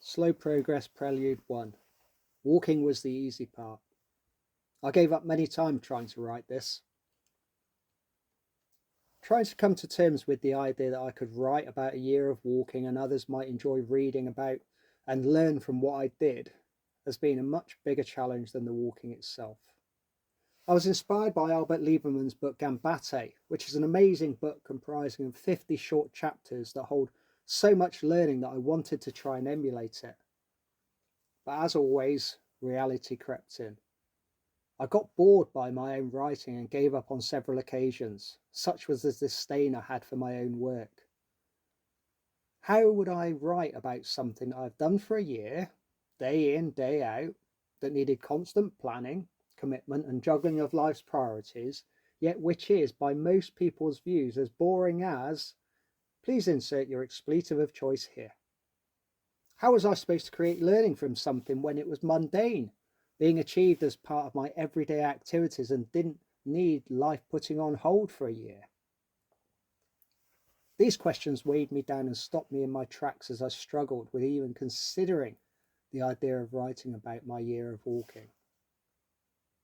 Slow Progress Prelude 1. Walking was the easy part. I gave up many times trying to write this. Trying to come to terms with the idea that I could write about a year of walking and others might enjoy reading about and learn from what I did has been a much bigger challenge than the walking itself. I was inspired by Albert Liebermann's book Ganbatte, which is an amazing book comprising of 50 short chapters that hold so much learning that I wanted to try and emulate it. But as always, reality crept in. I got bored by my own writing and gave up on several occasions. Such was the disdain I had for my own work. How would I write about something that I've done for a year, day in, day out, that needed constant planning, commitment and juggling of life's priorities, yet which is, by most people's views, as boring as... Please insert your expletive of choice here. How was I supposed to create learning from something when it was mundane, being achieved as part of my everyday activities and didn't need life putting on hold for a year? These questions weighed me down and stopped me in my tracks as I struggled with even considering the idea of writing about my year of walking.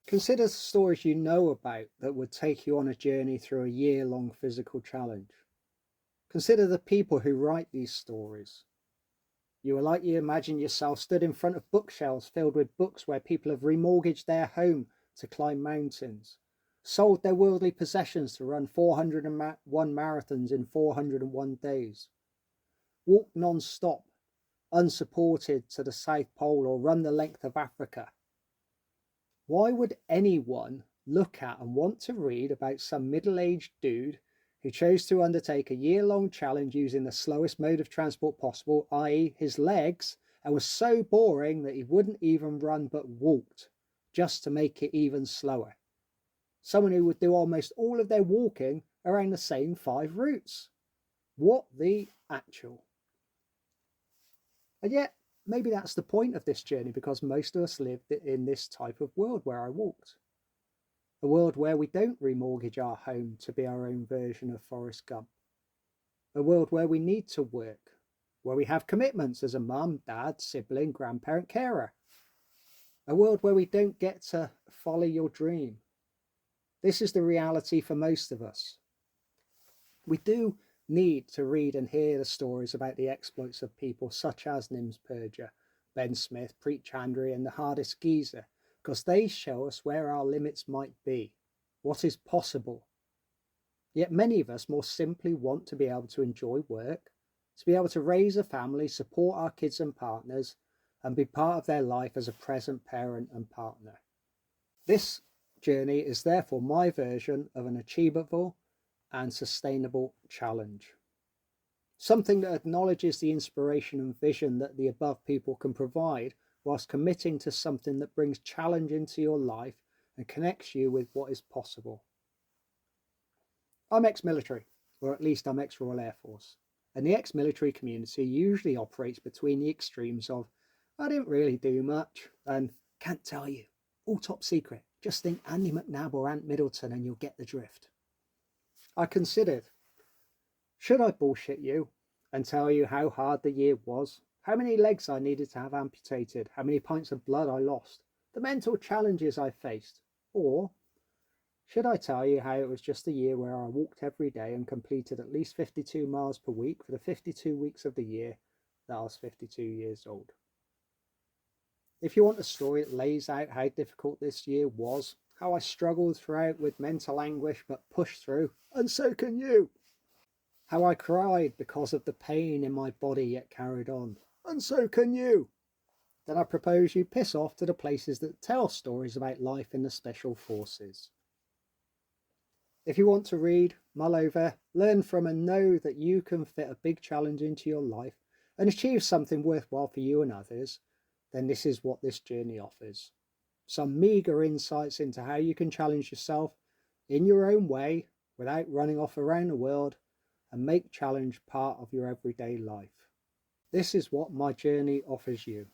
Consider the stories you know about that would take you on a journey through a year-long physical challenge. Consider the people who write these stories. You are likely to imagine yourself stood in front of bookshelves filled with books where people have remortgaged their home to climb mountains, sold their worldly possessions to run 401 marathons in 401 days, walked non-stop, unsupported to the South Pole or run the length of Africa. Why would anyone look at and want to read about some middle-aged dude who chose to undertake a year-long challenge using the slowest mode of transport possible, i.e. his legs, and was so boring that he wouldn't even run but walked, just to make it even slower? Someone who would do almost all of their walking around the same 5 routes. What the actual? And yet, maybe that's the point of this journey, because most of us lived in this type of world where I walked. A world where we don't remortgage our home to be our own version of Forrest Gump. A world where we need to work, where we have commitments as a mum, dad, sibling, grandparent, carer. A world where we don't get to follow your dream. This is the reality for most of us. We do need to read and hear the stories about the exploits of people such as Nims Purger, Ben Smith, Preach Andrew and the Hardest Geezer, because they show us where our limits might be, what is possible. Yet many of us more simply want to be able to enjoy work, to be able to raise a family, support our kids and partners, and be part of their life as a present parent and partner. This journey is therefore my version of an achievable and sustainable challenge. Something that acknowledges the inspiration and vision that the above people can provide, whilst committing to something that brings challenge into your life and connects you with what is possible. I'm ex-military, or at least I'm ex-Royal Air Force, and the ex-military community usually operates between the extremes of I didn't really do much and can't tell you, all top secret, just think Andy McNabb or Ant Middleton and you'll get the drift. I considered, should I bullshit you and tell you how hard the year was, how many legs I needed to have amputated, how many pints of blood I lost, the mental challenges I faced? Or should I tell you how it was just a year where I walked every day and completed at least 52 miles per week for the 52 weeks of the year that I was 52 years old? If you want a story that lays out how difficult this year was, how I struggled throughout with mental anguish but pushed through, and so can you. How I cried because of the pain in my body yet carried on, and so can you. Then I propose you piss off to the places that tell stories about life in the Special Forces. If you want to read, mull over, learn from and know that you can fit a big challenge into your life and achieve something worthwhile for you and others, then this is what this journey offers. Some meagre insights into how you can challenge yourself in your own way without running off around the world and make challenge part of your everyday life. This is what my journey offers you.